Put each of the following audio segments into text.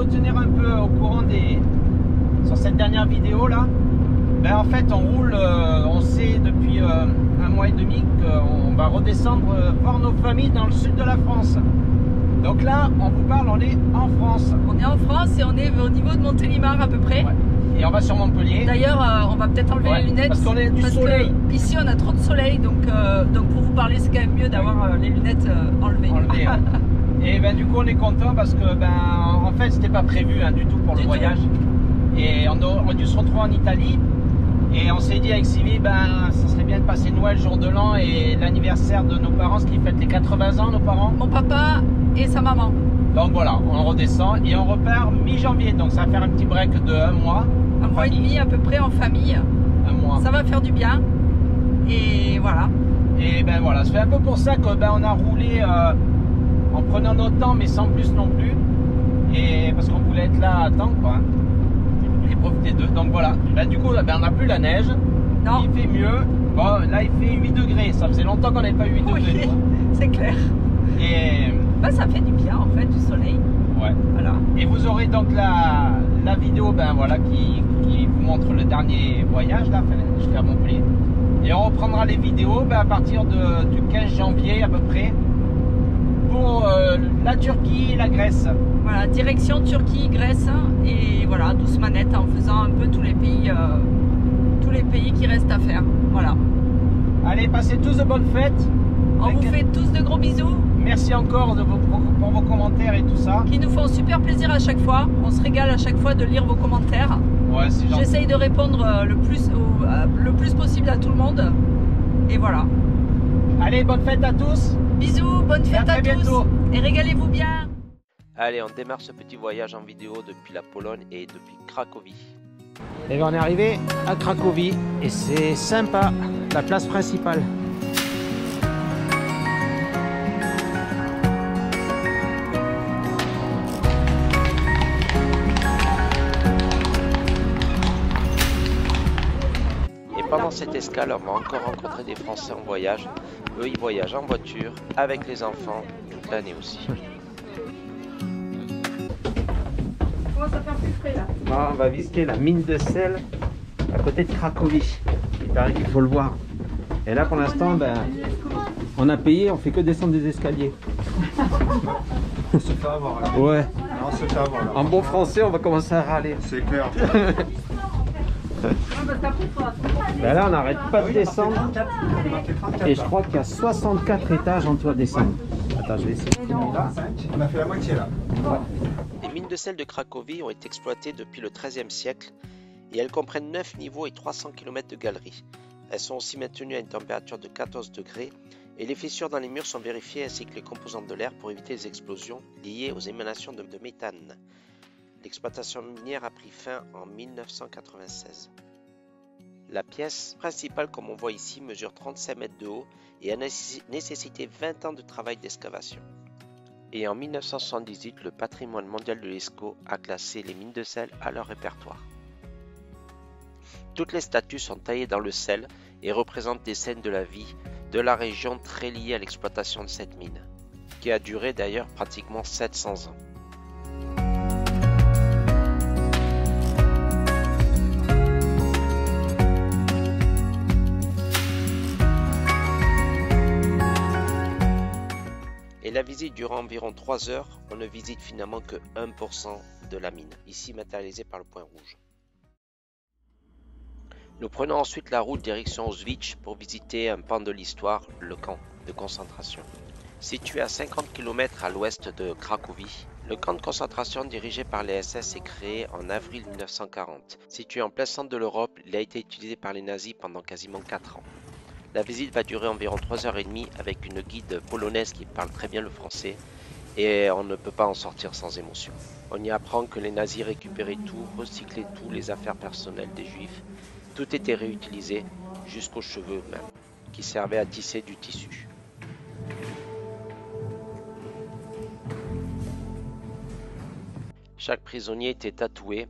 vous tenir un peu au courant sur cette dernière vidéo là, ben en fait on roule, on sait depuis un mois et demi qu'on va redescendre voir nos familles dans le sud de la France. Donc là, on vous parle, on est en France. On est en France et on est au niveau de Montélimar à peu près. Ouais. Et on va sur Montpellier. D'ailleurs, on va peut-être enlever les lunettes. Parce qu'on a du soleil. Ici, on a trop de soleil, donc pour vous parler, c'est quand même mieux d'avoir les lunettes enlevées. Hein. Et ben du coup, on est content parce que en fait, c'était pas prévu du tout pour le voyage. Et on a dû se retrouver en Italie. Et on s'est dit avec Sylvie, ça serait bien de passer Noël, jour de l'an et l'anniversaire de nos parents, ce qui fête les 80 ans, nos parents. Mon papa et sa maman. Donc voilà, on redescend et on repart mi-janvier. Donc ça va faire un petit break de un mois. Un mois et demi à peu près en famille. Un mois. Ça va faire du bien. Et voilà. Et ben voilà, c'est un peu pour ça que on a roulé en prenant notre temps, mais sans plus non plus. Et parce qu'on voulait être là à temps, quoi. Et profiter d'eux. Donc voilà. Du coup, on n'a plus la neige. Non. Il fait mieux. Bon, là, il fait 8 degrés. Ça faisait longtemps qu'on n'avait pas eu 8 degrés. C'est clair. Et ça fait du bien en fait, du soleil. Ouais. Voilà. Et vous aurez donc la vidéo voilà, qui vous montre le dernier voyage là, jusqu'à Montpellier. Et on reprendra les vidéos à partir du 15 janvier à peu près pour la Turquie et la Grèce. Voilà, direction Turquie, Grèce et voilà, douce manette en faisant un peu tous les pays qui restent à faire. Voilà. Allez, passez tous de bonnes fêtes. On vous fait tous de gros bisous. Merci encore pour vos commentaires et tout ça. Qui nous font super plaisir à chaque fois. On se régale à chaque fois de lire vos commentaires. Ouais, c'est gentil. J'essaye de répondre le plus possible à tout le monde. Et voilà. Allez, bonne fête à tous. Bisous, bonne fête à tous. Bientôt. Et régalez-vous bien. Allez, on démarre ce petit voyage en vidéo depuis la Pologne et depuis Cracovie. Et on est arrivé à Cracovie et c'est sympa, la place principale. Pendant cette escale, on va encore rencontrer des Français en voyage. Eux, ils voyagent en voiture, avec les enfants, toute l'année aussi. Comment ça fait plus frais là? On va visiter la mine de sel à côté de Cracovie. Il paraît qu'il faut le voir. Et là, pour l'instant, on a payé, on fait que descendre des escaliers. On se fait avoir là. Ouais. On se fait avoir là. En bon français, on va commencer à râler. C'est clair. Là, on n'arrête pas de descendre. Et je crois qu'il y a 64 étages en tout à descendre. Attends, je vais essayer. Là, on a fait la moitié là. Les mines de sel de Cracovie ont été exploitées depuis le XIIIe siècle et elles comprennent 9 niveaux et 300 km de galeries. Elles sont aussi maintenues à une température de 14 degrés et les fissures dans les murs sont vérifiées ainsi que les composantes de l'air pour éviter les explosions liées aux émanations de méthane. L'exploitation minière a pris fin en 1996. La pièce principale, comme on voit ici, mesure 35 mètres de haut et a nécessité 20 ans de travail d'excavation. Et en 1978, le patrimoine mondial de l'UNESCO a classé les mines de sel à leur répertoire. Toutes les statues sont taillées dans le sel et représentent des scènes de la vie de la région très liées à l'exploitation de cette mine, qui a duré d'ailleurs pratiquement 700 ans. Et la visite durant environ 3 heures, on ne visite finalement que 1% de la mine, ici matérialisée par le point rouge. Nous prenons ensuite la route direction Auschwitz pour visiter un pan de l'histoire, le camp de concentration. Situé à 50 km à l'ouest de Cracovie, le camp de concentration dirigé par les SS est créé en avril 1940. Situé en plein centre de l'Europe, il a été utilisé par les nazis pendant quasiment 4 ans. La visite va durer environ 3h30 avec une guide polonaise qui parle très bien le français et on ne peut pas en sortir sans émotion. On y apprend que les nazis récupéraient tout, recyclaient tout, les affaires personnelles des juifs. Tout était réutilisé, jusqu'aux cheveux même, qui servaient à tisser du tissu. Chaque prisonnier était tatoué,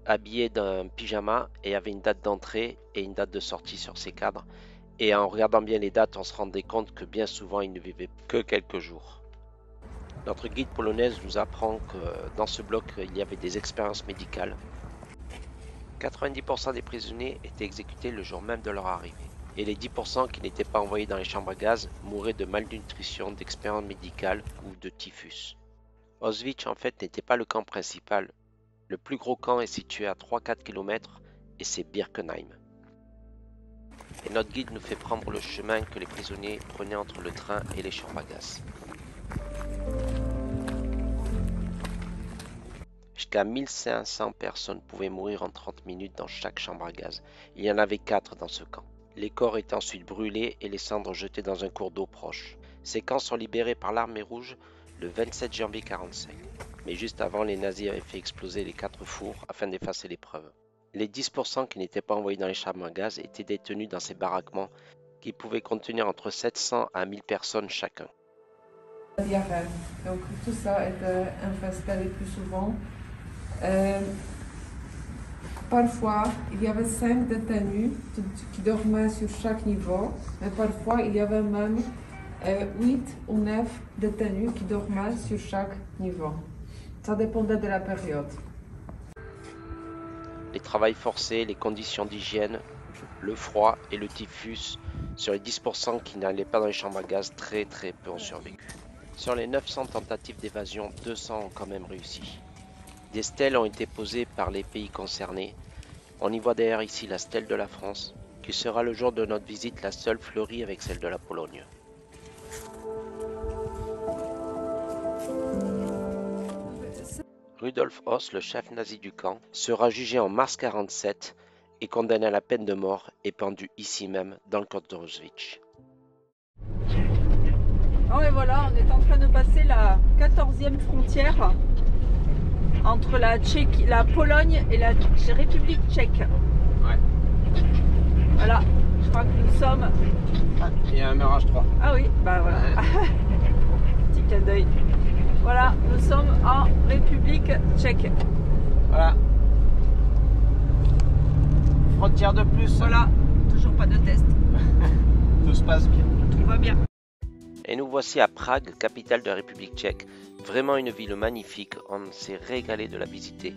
habillé d'un pyjama et avait une date d'entrée et une date de sortie sur ses cadres. Et en regardant bien les dates, on se rendait compte que bien souvent, il ne vivait que quelques jours. Notre guide polonaise nous apprend que dans ce bloc, il y avait des expériences médicales. 90% des prisonniers étaient exécutés le jour même de leur arrivée. Et les 10% qui n'étaient pas envoyés dans les chambres à gaz mouraient de malnutrition, d'expériences médicales ou de typhus. Auschwitz en fait n'était pas le camp principal. Le plus gros camp est situé à 3-4 km et c'est Birkenheim. Et notre guide nous fait prendre le chemin que les prisonniers prenaient entre le train et les chambres à gaz. Jusqu'à 1500 personnes pouvaient mourir en 30 minutes dans chaque chambre à gaz. Il y en avait 4 dans ce camp. Les corps étaient ensuite brûlés et les cendres jetées dans un cours d'eau proche. Ces camps sont libérés par l'armée rouge le 27 janvier 1945. Mais juste avant, les nazis avaient fait exploser les 4 fours afin d'effacer les preuves. Les 10% qui n'étaient pas envoyés dans les chambres à gaz étaient détenus dans ces baraquements qui pouvaient contenir entre 700 à 1000 personnes chacun. Donc tout ça était installé plus souvent. Parfois, il y avait 5 détenus qui dormaient sur chaque niveau, mais parfois il y avait même 8 ou 9 détenus qui dormaient sur chaque niveau. Ça dépendait de la période. Les travails forcés, les conditions d'hygiène, le froid et le typhus, sur les 10% qui n'allaient pas dans les chambres à gaz, très peu ont survécu. Sur les 900 tentatives d'évasion, 200 ont quand même réussi. Des stèles ont été posées par les pays concernés. On y voit d'ailleurs ici la stèle de la France, qui sera le jour de notre visite la seule fleurie avec celle de la Pologne. Rudolf Höss, le chef nazi du camp, sera jugé en mars 1947 et condamné à la peine de mort et pendu ici même dans le camp d'Auschwitz. Oh et voilà, on est en train de passer la 14e frontière entre la Pologne et la République tchèque. Ouais. Voilà, je crois que nous sommes... Ah, il y a un Mirage 3. Ah oui, bah voilà. Petit clin d'œil. Voilà, nous sommes en République tchèque. Voilà. Frontière de plus. Voilà, toujours pas de test. Tout se passe bien. Tout va bien. Et nous voici à Prague, capitale de la République tchèque. Vraiment une ville magnifique, on s'est régalé de la visiter.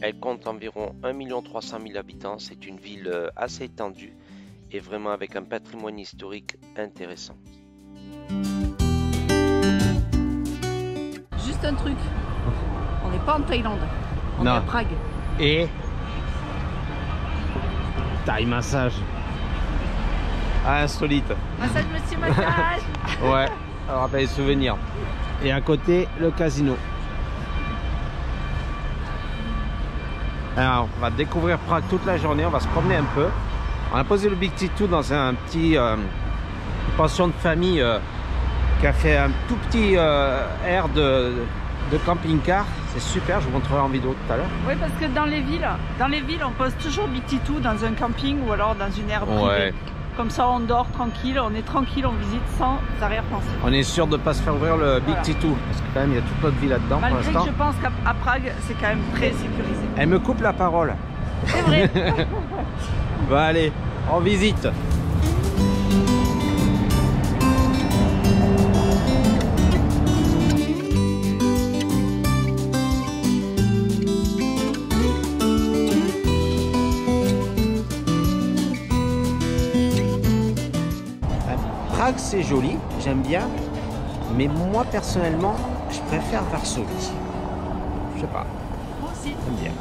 Elle compte environ 1 300 000 habitants, c'est une ville assez étendue et vraiment avec un patrimoine historique intéressant. Juste un truc, on n'est pas en Thaïlande, on est à Prague. Et Thaï massage. Ah, insolite. Massage monsieur massage. Ouais, ça rappelle les souvenirs. Et à côté, le casino. Alors, on va découvrir Prague toute la journée, on va se promener un peu. On a posé le Big T2 dans un petit pension de famille qui a fait un tout petit air de camping-car. C'est super, je vous montrerai en vidéo tout à l'heure. Oui, parce que dans les villes, on pose toujours Big T2 dans un camping ou alors dans une aire privée. Ouais. Comme ça, on dort tranquille, on est tranquille, on visite sans arrière-pensée. On est sûr de ne pas se faire ouvrir le Big T2, parce que quand même, il y a toute notre vie là-dedans pour Malgré l'instant. que je pense qu'à Prague, c'est quand même très sécurisé. Elle me coupe la parole. C'est vrai. Bon, allez, en visite. Prague, c'est joli, j'aime bien, mais moi personnellement, je préfère Varsovie. Je sais pas, Moi aussi. j'aime bien.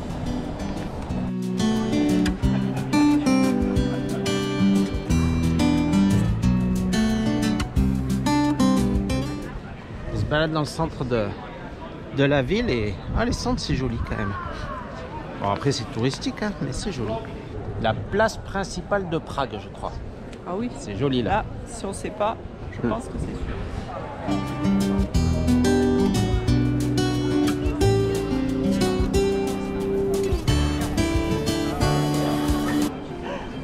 On se balade dans le centre de la ville et les centres c'est joli quand même. Bon, après c'est touristique, hein, mais c'est joli. La place principale de Prague, je crois. Ah oui. C'est joli là. Là, si on ne sait pas, je pense que c'est sûr.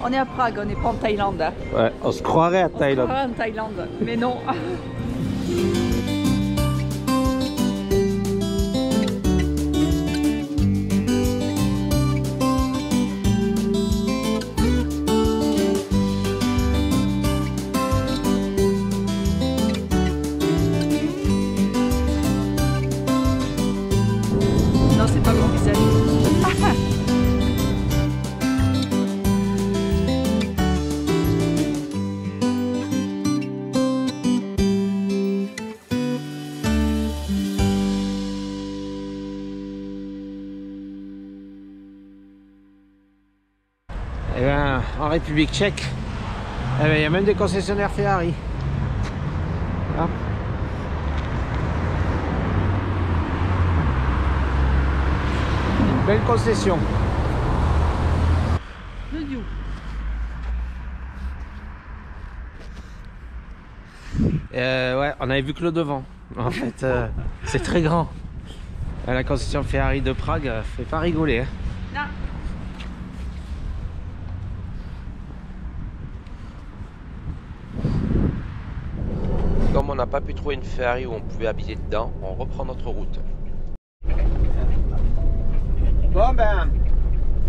On est à Prague, on n'est pas en Thaïlande. Hein. Ouais, on se croirait à On se Thaïlande. croirait en Thaïlande, mais non. non, c'est pas bon, vis-à-vis. Eh ben, en République tchèque, eh ben, il y a même des concessionnaires Ferrari. Là. Une belle concession. Le Dieu. Ouais, on avait vu que le devant. En fait, c'est très grand. La concession Ferrari de Prague fait pas rigoler. Hein. Non. Comme on n'a pas pu trouver une Ferrari où on pouvait habiter dedans, on reprend notre route. Bon ben,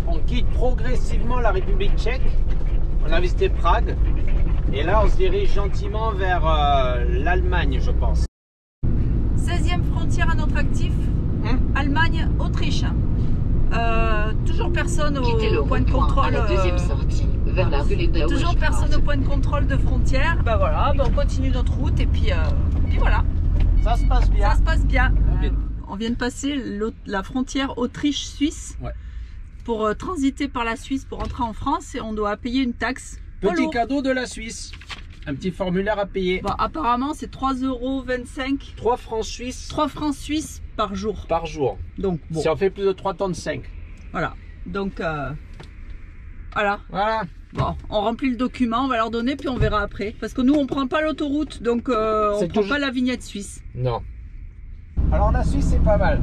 on quitte progressivement la République tchèque. On a visité Prague. Et là, on se dirige gentiment vers l'Allemagne, je pense. 16e frontière à notre actif. Allemagne, Autriche. Toujours personne au point de contrôle. À la deuxième sortie, vers la rue Lebauer. Toujours personne au point de contrôle de frontière. Ben voilà, ben on continue notre route et puis voilà. Ça se passe bien. Ça se passe bien. On vient de passer la frontière Autriche-Suisse pour transiter par la Suisse pour entrer en France et on doit payer une taxe. Petit cadeau de la Suisse. Un petit formulaire à payer. Bon, apparemment, c'est 3,25 €. 3 francs suisses. 3 francs suisses par jour. Par jour. Donc, bon. Si on fait plus de 3 tonnes 5. Voilà. Donc, voilà. Voilà. Bon, on remplit le document, on va leur donner, puis on verra après. Parce que nous, on prend pas l'autoroute, donc on prend pas la vignette suisse. Non. Alors, la Suisse, c'est pas mal.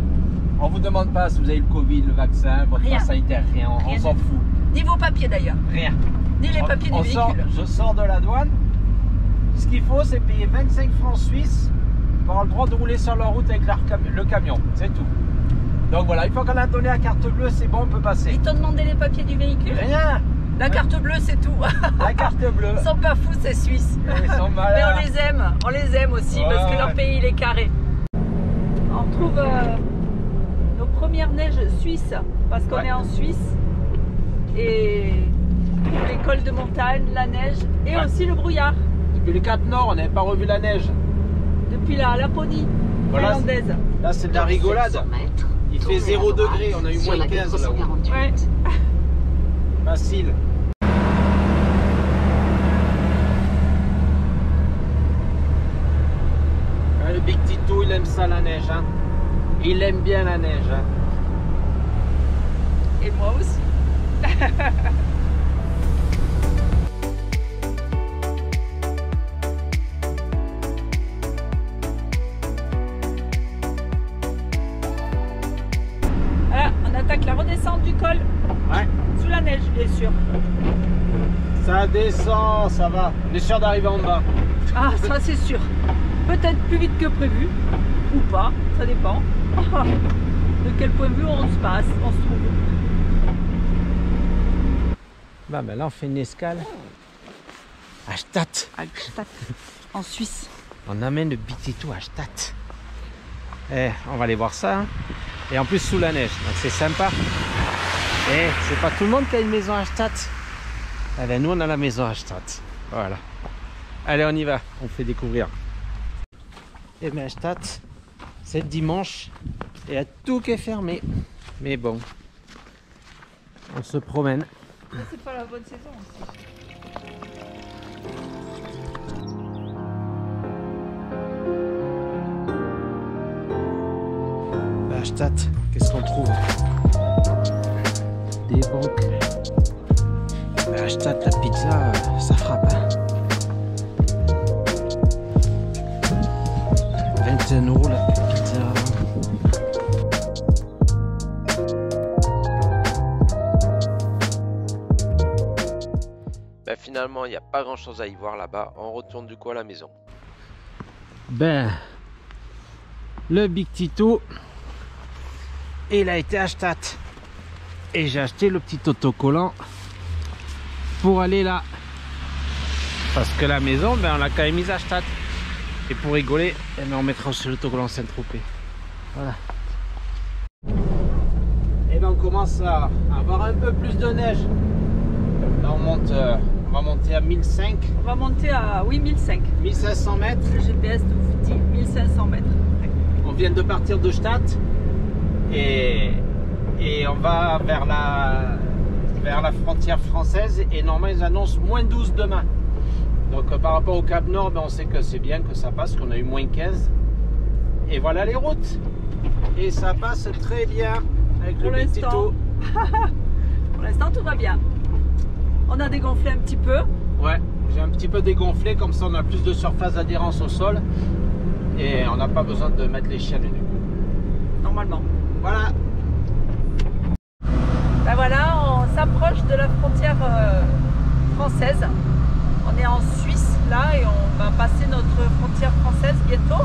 On vous demande pas si vous avez le Covid, le vaccin, votre passe sanitaire, rien. On s'en fout. Ni vos papiers d'ailleurs. Rien. Ni les papiers du véhicule. Je sors de la douane. Ce qu'il faut, c'est payer 25 francs suisses pour avoir le droit de rouler sur la route avec le camion. C'est tout. Donc voilà, une fois qu'on a donné la carte bleue, c'est bon, on peut passer. Ils t'ont demandé les papiers du véhicule? Rien. La carte bleue, c'est tout. La carte bleue. Ils sont pas fous, ces Suisses. Ils sont malades. Mais on les aime aussi parce que leur pays, il est carré. On retrouve nos premières neiges suisses parce qu'on est en Suisse. Et l'école de montagne, la neige et aussi le brouillard. Depuis le Cap Nord, on n'avait pas revu la neige. Depuis la Laponie finlandaise. Là, c'est de la rigolade. Il fait 0 degré, on a eu moins de 15 là-haut. Ouais. Facile. Le Big Tito, il aime ça la neige. Hein. Il aime bien la neige. Hein. Et moi aussi. Voilà, on attaque la redescente du col. Ouais. Sous la neige, bien sûr. Ça descend, ça va. On est sûr d'arriver en bas. Ah, ça c'est sûr. Peut-être plus vite que prévu. Ou pas, ça dépend. De quel point de vue on se passe, on se trouve. Bah, ben là, on fait une escale à Stade. En Suisse. On amène le Big Tito à Stade. Eh, on va aller voir ça. Hein. Et en plus sous la neige, donc c'est sympa. Et c'est pas tout le monde qui a une maison à Stade. Eh ben, nous, on a la maison à Stade. Voilà. Allez, on y va. On fait découvrir. Et bien, à Stade, c'est dimanche. Et il y a tout qui est fermé. Mais bon, on se promène. C'est pas la bonne saison aussi. À Stade, qu'est-ce qu'on trouve? Des banques. À Stade, la pizza, ça frappe. Hein. 21 € la pizza. Ben, finalement, il n'y a pas grand chose à y voir là-bas. On retourne du coup à la maison. Ben, le Big Tito, il a été à Stade. Et j'ai acheté le petit autocollant pour aller là. Parce que la maison, ben, on l'a quand même mise à Stade. Et pour rigoler, eh ben, on mettra aussi l'autocollant Saint-Tropez. Voilà. commence à avoir un peu plus de neige. Là, on va monter à 1005. On va monter à, oui, 1005. 1500 mètres. Le GPS nous dit 1500 mètres. On vient de partir de Stad et on va vers la frontière française et normalement ils annoncent moins 12 demain. Donc par rapport au Cap Nord, ben, on sait que c'est bien que ça passe, qu'on a eu moins 15. Et voilà les routes. Et ça passe très bien avec Pour le Big l'instant. Tito. Pour l'instant, tout va bien. On a dégonflé un petit peu. Ouais, j'ai un petit peu dégonflé, comme ça on a plus de surface d'adhérence au sol. Et on n'a pas besoin de mettre les chiens nus. Normalement. Voilà. Ben voilà, on s'approche de la frontière française. On est en Suisse là et on va passer notre frontière française bientôt.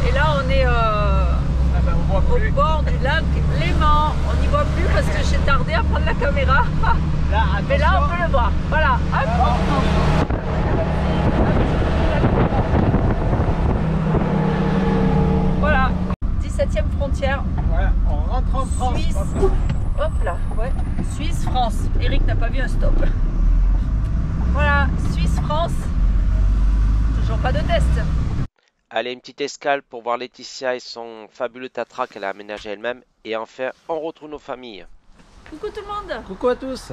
Et là on est On voit plus. au bord du lac Léman. On n'y voit plus parce que j'ai tardé à prendre la caméra. Là, Mais là on peut le voir. Voilà. Hop. Voilà. 17e frontière. Ouais, on rentre en France. Suisse. Hop là, ouais. Suisse-France. Eric n'a pas vu un stop. Voilà, Suisse-France. Toujours pas de test. Allez, une petite escale pour voir Laetitia et son fabuleux Tatra qu'elle a aménagé elle-même. Et enfin, on retrouve nos familles. Coucou tout le monde. Coucou à tous.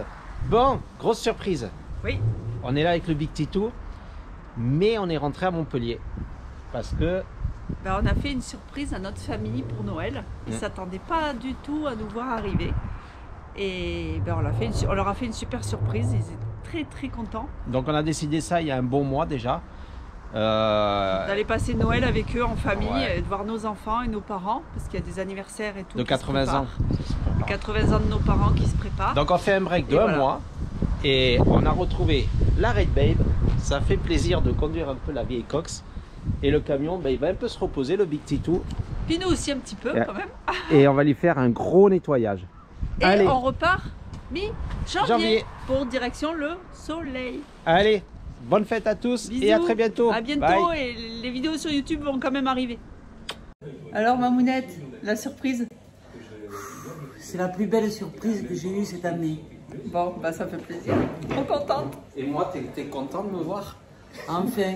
Bon, grosse surprise. Oui. On est là avec le Big Tito, mais on est rentré à Montpellier parce que Ben, on a fait une surprise à notre famille pour Noël. Ils ne s'attendaient pas du tout à nous voir arriver. Et ben, on leur a fait une super surprise. Ils étaient très très contents donc on a décidé ça il y a un bon mois déjà. d'aller passer Noël avec eux en famille, Ouais. et de voir nos enfants et nos parents, parce qu'il y a des anniversaires et tout. De qui se 80 ans. préparent. 80 ans de nos parents qui se préparent. Donc on fait un break de Et un voilà. mois et on a retrouvé la Red Babe. Ça fait plaisir de conduire un peu la vieille Cox. Et le camion, ben, il va un peu se reposer, le Big Tito. Puis nous aussi un petit peu Ouais. quand même. Et on va lui faire un gros nettoyage. Et Allez, on repart mi-janvier Janvier. pour direction le soleil. allez, bonne fête à tous Bisous. et à très bientôt. À bientôt. Bye. Et les vidéos sur YouTube vont quand même arriver. Alors Mamounette, la surprise. C'est la plus belle surprise que j'ai eue cette année. Bon, bah ça fait plaisir. Trop contente. Et moi, t'es content de me voir? Enfin.